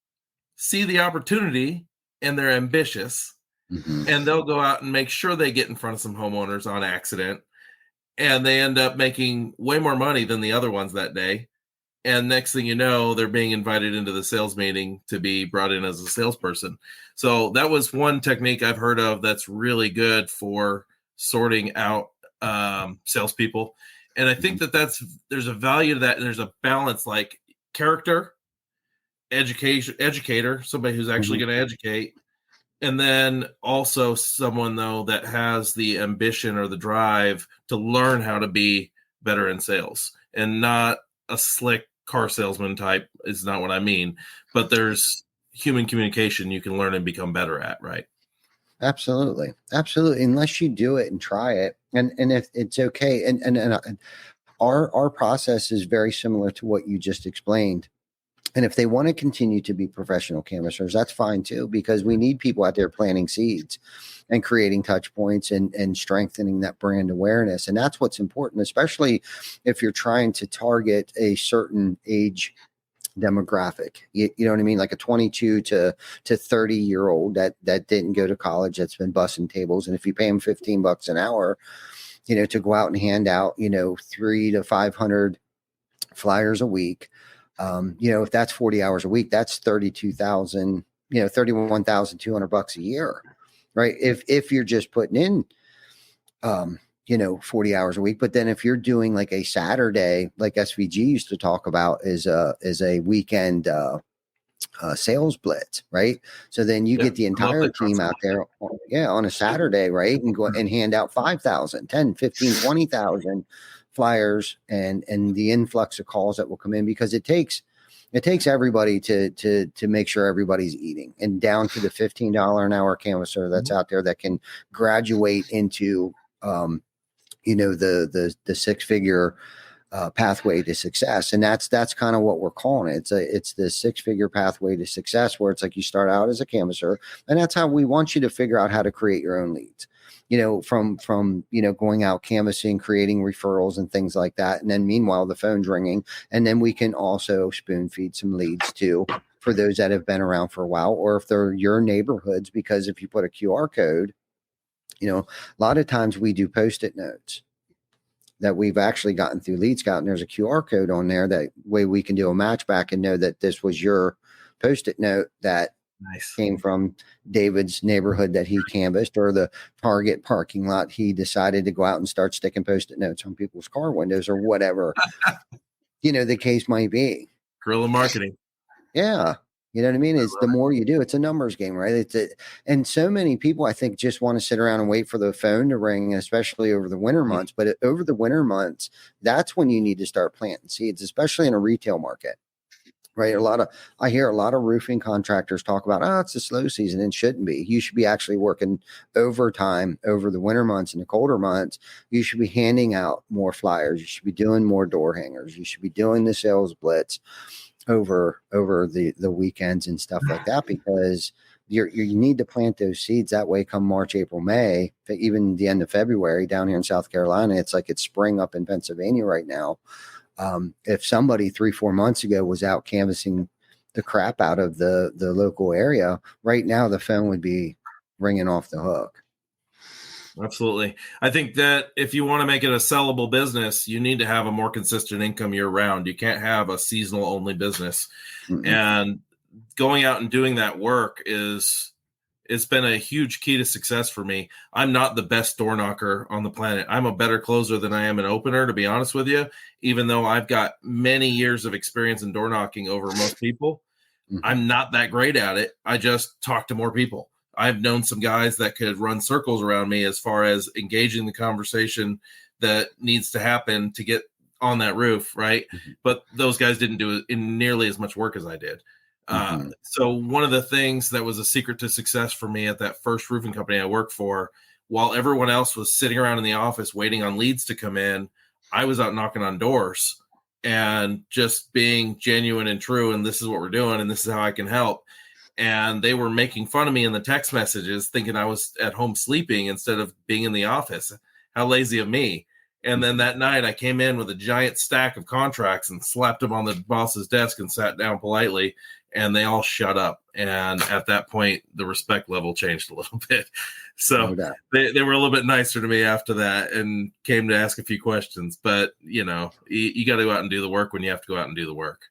Speaker 4: see the opportunity and they're ambitious, and they'll go out and make sure they get in front of some homeowners on accident, and they end up making way more money than the other ones that day. And next thing you know, they're being invited into the sales meeting to be brought in as a salesperson. So that was one technique I've heard of that's really good for sorting out salespeople. And I think there's a value to that. And there's a balance, like character, educator, somebody who's actually going to educate. And then also someone, though, that has the ambition or the drive to learn how to be better in sales, and not a slick car salesman type is not what I mean. But there's human communication you can learn and become better at, right?
Speaker 1: Absolutely. Absolutely. Unless you do it and try it. And if it's okay. And our process is very similar to what you just explained. And if they want to continue to be professional canvassers, that's fine too, because we need people out there planting seeds and creating touch points and strengthening that brand awareness. And that's what's important, especially if you're trying to target a certain age demographic. You know what I mean? Like a 22 to 30-year-old that didn't go to college, that's been bussing tables. And if you pay them $15 an hour, to go out and hand out, 300 to 500 flyers a week, if that's 40 hours a week, that's 32,000, $31,200 a year, right? If you're just putting in, 40 hours a week. But then if you're doing like a Saturday, like SVG used to talk about, is a weekend sales blitz, right? So then you get the entire team out there, on a Saturday, right? And go and hand out 5,000, 10, 15, 20,000 flyers and the influx of calls that will come in, because it takes everybody to make sure everybody's eating, and down to the $15 an hour canvasser that's out there that can graduate into the six-figure pathway to success. And that's kind of what we're calling it. It's the six-figure pathway to success, where it's like you start out as a canvasser, and that's how we want you to figure out how to create your own leads. From going out canvassing, creating referrals and things like that. And then meanwhile, the phone's ringing. And then we can also spoon feed some leads too, for those that have been around for a while, or if they're your neighborhoods, because if you put a QR code, a lot of times we do Post-it notes that we've actually gotten through Lead Scout, and there's a QR code on there. That way we can do a match back and know that this was your Post-it note that came from David's neighborhood that he canvassed, or the Target parking lot. He decided to go out and start sticking Post-it notes on people's car windows, or whatever, the case might be.
Speaker 4: Guerrilla marketing.
Speaker 1: Yeah. You know what I mean? It's the more you do, it's a numbers game, right? And so many people, I think, just want to sit around and wait for the phone to ring, especially over the winter months. But over the winter months, that's when you need to start planting seeds, especially in a retail market. Right. I hear a lot of roofing contractors talk about, it's a slow season. It shouldn't be. You should be actually working overtime over the winter months and the colder months. You should be handing out more flyers. You should be doing more door hangers. You should be doing the sales blitz over the weekends and stuff like that, because you need to plant those seeds. That way, come March, April, May, even the end of February down here in South Carolina, it's like it's spring up in Pennsylvania right now. If somebody 3-4 months ago was out canvassing the crap out of the local area, right now the phone would be ringing off the hook.
Speaker 4: Absolutely. I think that if you want to make it a sellable business, you need to have a more consistent income year round. You can't have a seasonal only business. Mm-hmm. And going out and doing that work it's been a huge key to success for me. I'm not the best door knocker on the planet. I'm a better closer than I am an opener, to be honest with you, even though I've got many years of experience in door knocking over most people. Mm-hmm. I'm not that great at it. I just talk to more people. I've known some guys that could run circles around me as far as engaging the conversation that needs to happen to get on that roof, right? Mm-hmm. But those guys didn't do it in nearly as much work as I did. Mm-hmm. So one of the things that was a secret to success for me at that first roofing company I worked for, while everyone else was sitting around in the office waiting on leads to come in, I was out knocking on doors and just being genuine and true. And this is what we're doing, and this is how I can help. And they were making fun of me in the text messages, thinking I was at home sleeping instead of being in the office. How lazy of me. And then that night I came in with a giant stack of contracts and slapped them on the boss's desk and sat down politely, and they all shut up. And at that point, the respect level changed a little bit. So
Speaker 1: doubt.
Speaker 4: they were a little bit nicer to me after that and came to ask a few questions. But, you got to go out and do the work when you have to go out and do the work.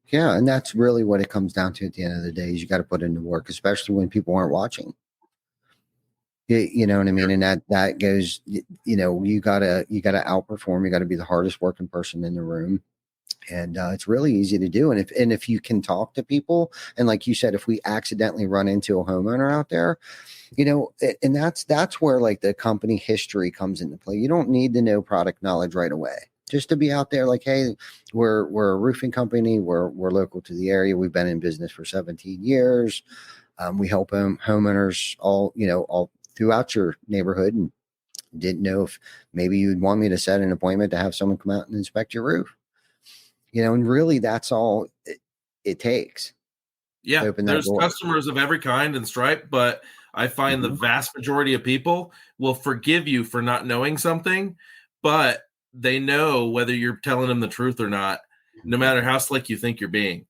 Speaker 1: Yeah, and that's really what it comes down to at the end of the day is you got to put in the work, especially when people aren't watching. You know what I mean? And that goes, you gotta outperform. You got to be the hardest working person in the room. And it's really easy to do. And if you can talk to people, and like you said, if we accidentally run into a homeowner out there, and that's where like the company history comes into play. You don't need to know product knowledge right away. Just to be out there like, hey, we're a roofing company. We're local to the area. We've been in business for 17 years. We help homeowners all throughout your neighborhood, and didn't know if maybe you'd want me to set an appointment to have someone come out and inspect your roof. And really that's all it takes.
Speaker 4: Yeah, there's customers of every kind and stripe, but I find the vast majority of people will forgive you for not knowing something, but they know whether you're telling them the truth or not, no matter how slick you think you're being.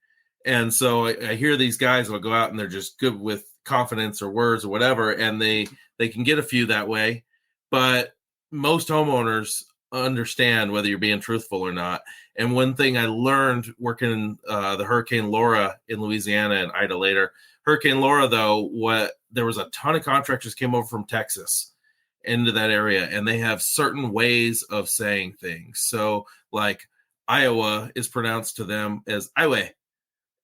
Speaker 4: And so I hear these guys will go out and they're just good with confidence or words or whatever, and they can get a few that way. But most homeowners understand whether you're being truthful or not. And one thing I learned working the Hurricane Laura in Louisiana and Ida later, Hurricane Laura, though, there was a ton of contractors came over from Texas into that area, and they have certain ways of saying things. So like Iowa is pronounced to them as Iowa.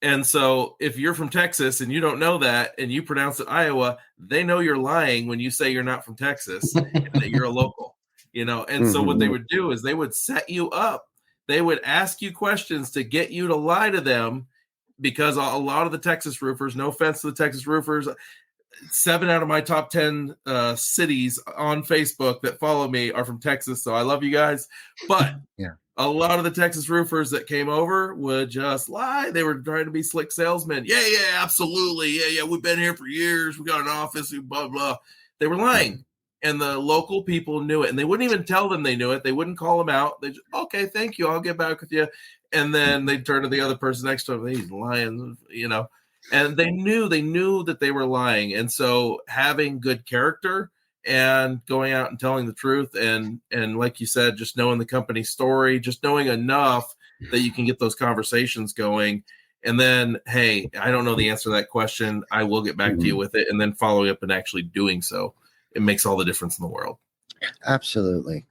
Speaker 4: And so if you're from Texas and you don't know that and you pronounce it Iowa, they know you're lying when you say you're not from Texas and that you're a local, And so what they would do is they would set you up. They would ask you questions to get you to lie to them, because a lot of the Texas roofers, no offense to the Texas roofers, 7 out of my top 10 cities on Facebook that follow me are from Texas. So I love you guys. But
Speaker 1: yeah.
Speaker 4: A lot of the Texas roofers that came over would just lie. They were trying to be slick salesmen. Yeah, absolutely. Yeah, we've been here for years. We got an office, blah, blah. They were lying. And the local people knew it. And they wouldn't even tell them they knew it. They wouldn't call them out. They just, okay, thank you. I'll get back with you. And then they'd turn to the other person next to them. He's lying, And they knew that they were lying. And so having good character and going out and telling the truth, and like you said, just knowing the company story, just knowing enough that you can get those conversations going. And then, hey, I don't know the answer to that question. I will get back to you with it. And then following up and actually doing so, it makes all the difference in the world.
Speaker 1: Absolutely.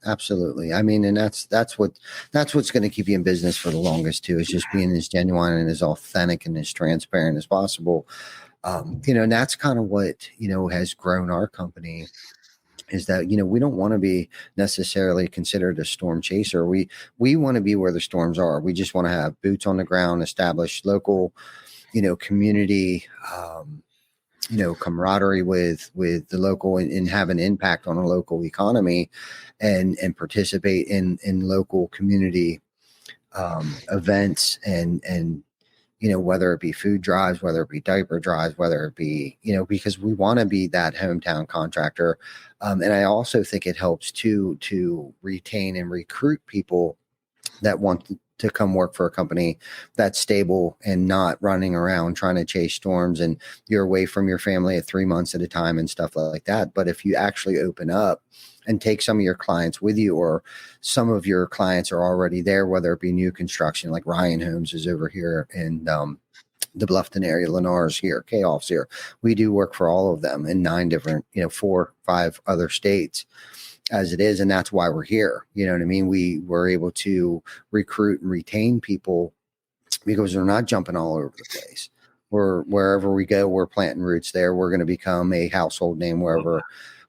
Speaker 1: I mean, and that's what's going to keep you in business for the longest too, is just being as genuine and as authentic and as transparent as possible. And that's kind of what, has grown our company, is that, we don't want to be necessarily considered a storm chaser. We want to be where the storms are. We just want to have boots on the ground, establish local, community, camaraderie with the local, and have an impact on a local economy, and participate in local community events, and whether it be food drives, whether it be diaper drives, whether it be, because we want to be that hometown contractor. And I also think it helps to retain and recruit people that want to come work for a company that's stable and not running around trying to chase storms, and you're away from your family at 3 months at a time and stuff like that. But if you actually open up and take some of your clients with you, or some of your clients are already there, whether it be new construction, like Ryan Homes is over here in the Bluffton area, Lennar's here, K-Off's here. We do work for all of them in 9 different, 4 or 5 other states as it is. And that's why we're here. You know what I mean? We were able to recruit and retain people because they're not jumping all over the place. Wherever we go, we're planting roots there. We're going to become a household name wherever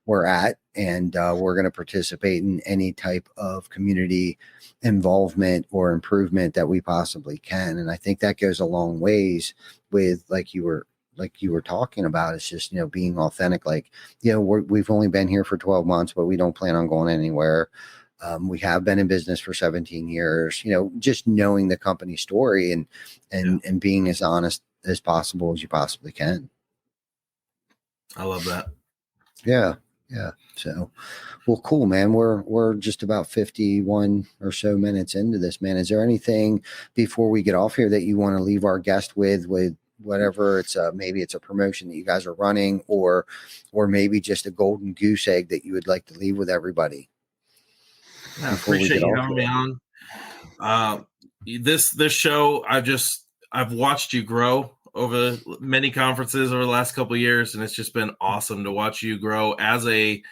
Speaker 1: we're at. And we're going to participate in any type of community involvement or improvement that we possibly can. And I think that goes a long ways with, like you were talking about, it's just, being authentic. Like, we've only been here for 12 months, but we don't plan on going anywhere. We have been in business for 17 years, just knowing the company story and being as honest as possible as you possibly can.
Speaker 4: I love that.
Speaker 1: Yeah. So, well, cool, man. We're just about 51 or so minutes into this, man. Is there anything before we get off here that you want to leave our guest with whatever it's maybe it's a promotion that you guys are running, or maybe just a golden goose egg that you would like to leave with everybody.
Speaker 4: I appreciate you having me on. This show, I've watched you grow over many conferences over the last couple of years, and it's just been awesome to watch you grow as a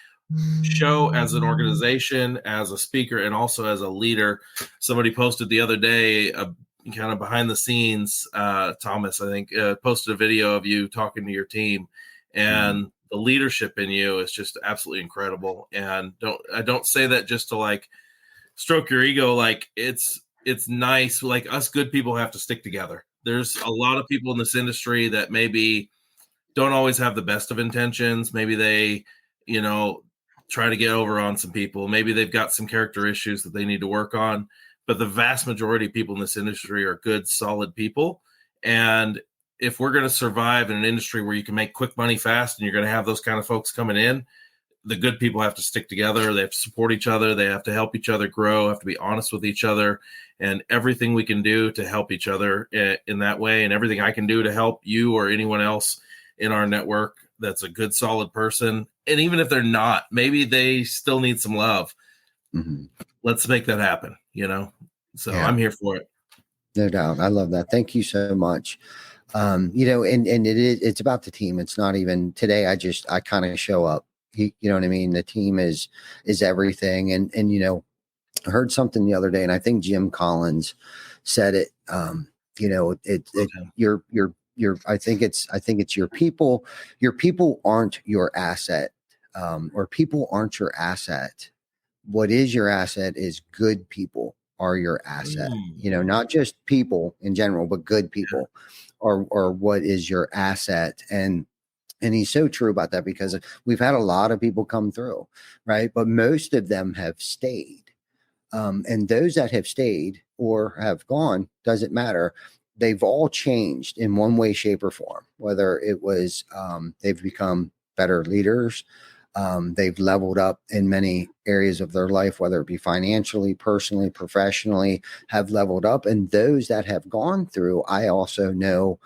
Speaker 4: show, as an organization, as a speaker, and also as a leader. Somebody posted the other day, kind of behind the scenes, Thomas, I think, posted a video of you talking to your team, and the leadership in you is just absolutely incredible. And I don't say that just to like stroke your ego. Like it's nice. Like, us good people have to stick together. There's a lot of people in this industry that maybe don't always have the best of intentions. Maybe they, try to get over on some people. Maybe they've got some character issues that they need to work on. But the vast majority of people in this industry are good, solid people. And if we're going to survive in an industry where you can make quick money fast, and you're going to have those kind of folks coming in, the good people have to stick together. They have to support each other. They have to help each other grow, have to be honest with each other, and everything we can do to help each other in that way, and everything I can do to help you or anyone else in our network that's a good, solid person. And even if they're not, maybe they still need some love. Let's make that happen, So yeah. I'm here for it.
Speaker 1: No doubt. I love that. Thank you so much. And it's about the team. It's not even today. I kind of show up. You know what I mean? The team is everything. And I heard something the other day, and I think Jim Collins said it. I think it's your people. Your people aren't your asset, or people aren't your asset. What is your asset is good people are your asset. Not just people in general, but good people are what is your asset. And he's so true about that, because we've had a lot of people come through, right? But most of them have stayed. And those that have stayed or have gone, doesn't matter. They've all changed in one way, shape, or form, whether it was they've become better leaders. They've leveled up in many areas of their life, whether it be financially, personally, professionally, have leveled up. And those that have gone through, I also know,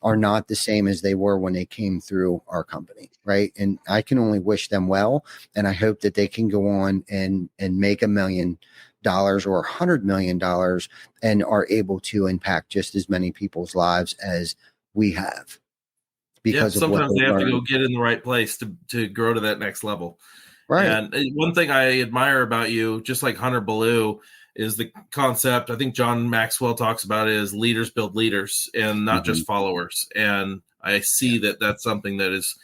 Speaker 1: are not the same as they were when they came through our company, right? And I can only wish them well. And I hope that they can go on and make $1 million or $100 million and are able to impact just as many people's lives as we have. Because
Speaker 4: sometimes they have to go get in the right place to grow to that next level. Right. And one thing I admire about you, just like Hunter Ballou, is the concept. I think John Maxwell talks about it as leaders build leaders and not just followers. And I see that that's something that is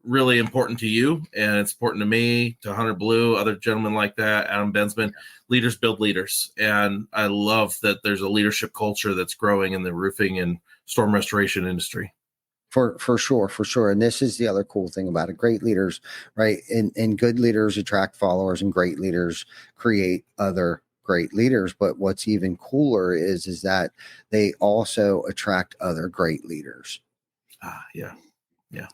Speaker 4: really important to you, and it's important to me, to Hunter Ballou, other gentlemen like that, Adam Bensman. Leaders build leaders. And I love that there's a leadership culture that's growing in the roofing and storm restoration industry.
Speaker 1: For sure. And this is the other cool thing about it. Great leaders, right? And good leaders attract followers, and great leaders create other great leaders. But what's even cooler is that they also attract other great leaders.
Speaker 4: Yeah.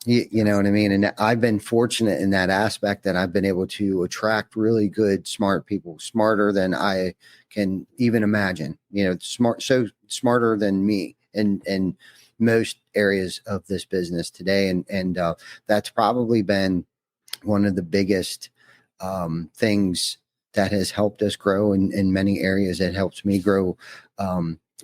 Speaker 1: You know what I mean? And I've been fortunate in that aspect, that I've been able to attract really good, smart people, smarter than I can even imagine, so smarter than me and most areas of this business today. And that's probably been one of the biggest things that has helped us grow in many areas. It helps me grow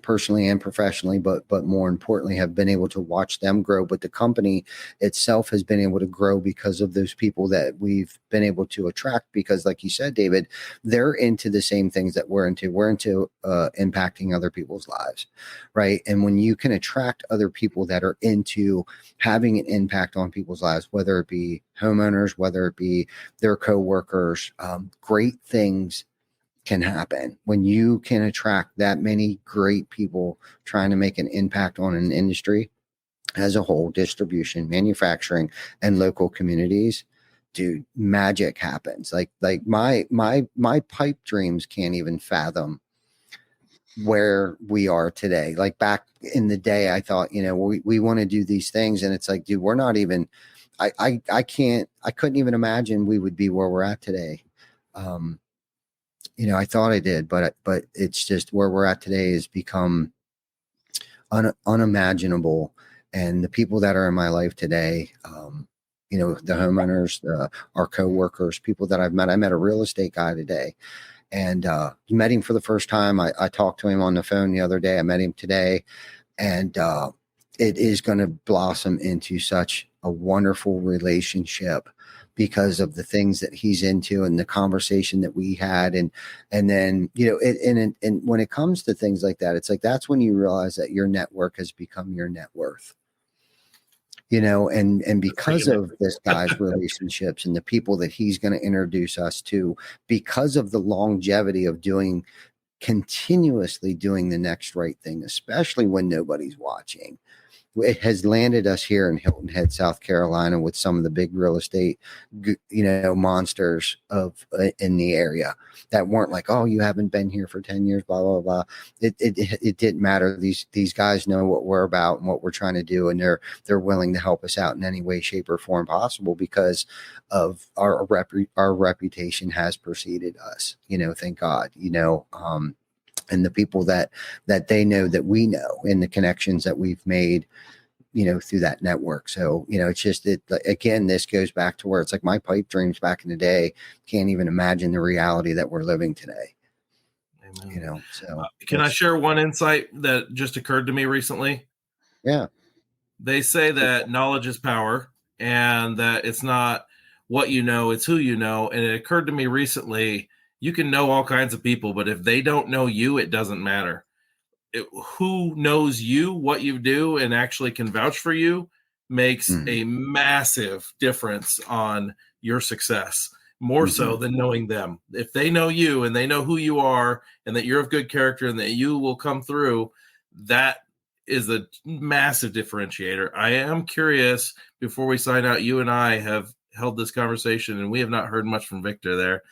Speaker 1: personally and professionally, but more importantly, have been able to watch them grow. But the company itself has been able to grow because of those people that we've been able to attract, because like you said, David, they're into the same things that we're into. We're into impacting other people's lives, right? And when you can attract other people that are into having an impact on people's lives, whether it be homeowners, whether it be their coworkers, great things can happen when you can attract that many great people trying to make an impact on an industry as a whole, distribution, manufacturing, and local communities. Dude, magic happens. Like my pipe dreams can't even fathom where we are today. Like back in the day, I thought, we want to do these things, and it's like, dude, we're not even. I couldn't even imagine we would be where we're at today. I thought I did, but it's just where we're at today has become unimaginable. And the people that are in my life today, the homeowners, our coworkers, people that I've met. I met a real estate guy today, and met him for the first time. I talked to him on the phone the other day. I met him today, and it is going to blossom into such a wonderful relationship because of the things that he's into and the conversation that we had. And then, and when it comes to things like that, it's like, that's when you realize that your network has become your net worth, and because of this guy's relationships and the people that he's going to introduce us to, because of the longevity of continuously doing the next right thing, especially when nobody's watching. It has landed us here in Hilton Head, South Carolina, with some of the big real estate, monsters in the area that weren't like, oh, you haven't been here for 10 years, blah, blah, blah. It didn't matter. These guys know what we're about and what we're trying to do. And they're willing to help us out in any way, shape, or form possible because of our reputation has preceded us, thank God, and the people that they know that we know, and the connections that we've made, through that network. So, it's just again, this goes back to where it's like my pipe dreams back in the day, can't even imagine the reality that we're living today.
Speaker 4: Amen.
Speaker 1: So
Speaker 4: can I share one insight that just occurred to me recently?
Speaker 1: Yeah.
Speaker 4: They say that knowledge is power, and that it's not what you know, it's who you know. And it occurred to me recently, you can know all kinds of people, but if they don't know you, it doesn't matter. Who knows you, what you do, and actually can vouch for you makes a massive difference on your success, more so than knowing them. If they know you and they know who you are and that you're of good character and that you will come through, that is a massive differentiator. I am curious, before we sign out, you and I have held this conversation and we have not heard much from Victor there.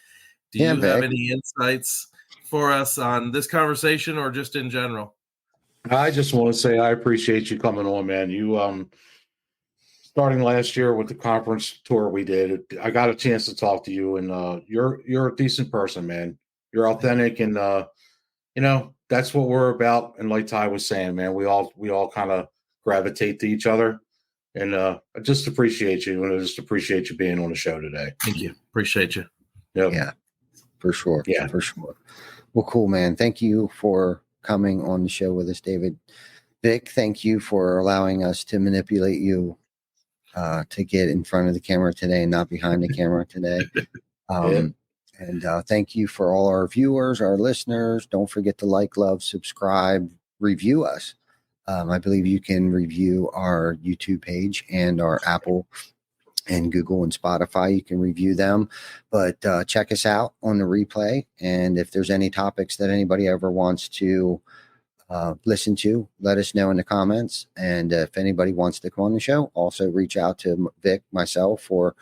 Speaker 4: Do you have any insights for us on this conversation or just in general?
Speaker 3: I just want to say I appreciate you coming on, man. You starting last year with the conference tour we did, I got a chance to talk to you, and you're a decent person, man. You're authentic, and that's what we're about. And like Ty was saying, man, we all kind of gravitate to each other, and I just appreciate you, and I just appreciate you being on the show today.
Speaker 4: Thank you. Appreciate you.
Speaker 3: Yep.
Speaker 1: Yeah, for sure.
Speaker 3: Yeah,
Speaker 1: for sure. Well, cool, man. Thank you for coming on the show with us, David. Vic, thank you for allowing us to manipulate you to get in front of the camera today and not behind the camera today. And thank you for all our viewers, our listeners. Don't forget to like, love, subscribe, review us. I believe you can review our YouTube page and our Apple and Google and Spotify. You can review them, but check us out on the replay. And if there's any topics that anybody ever wants to listen to, let us know in the comments. And if anybody wants to come on the show, also reach out to Vic, myself, or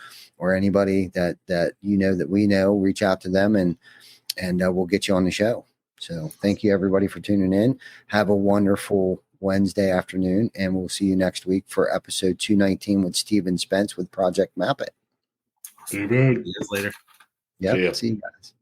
Speaker 1: anybody that that we know, reach out to them and we'll get you on the show. So thank you everybody for tuning in. Have a wonderful Wednesday afternoon, and we'll see you next week for episode 219 with Steven Spence with Project Map It.
Speaker 3: See you
Speaker 4: Later.
Speaker 1: Yeah, see you guys.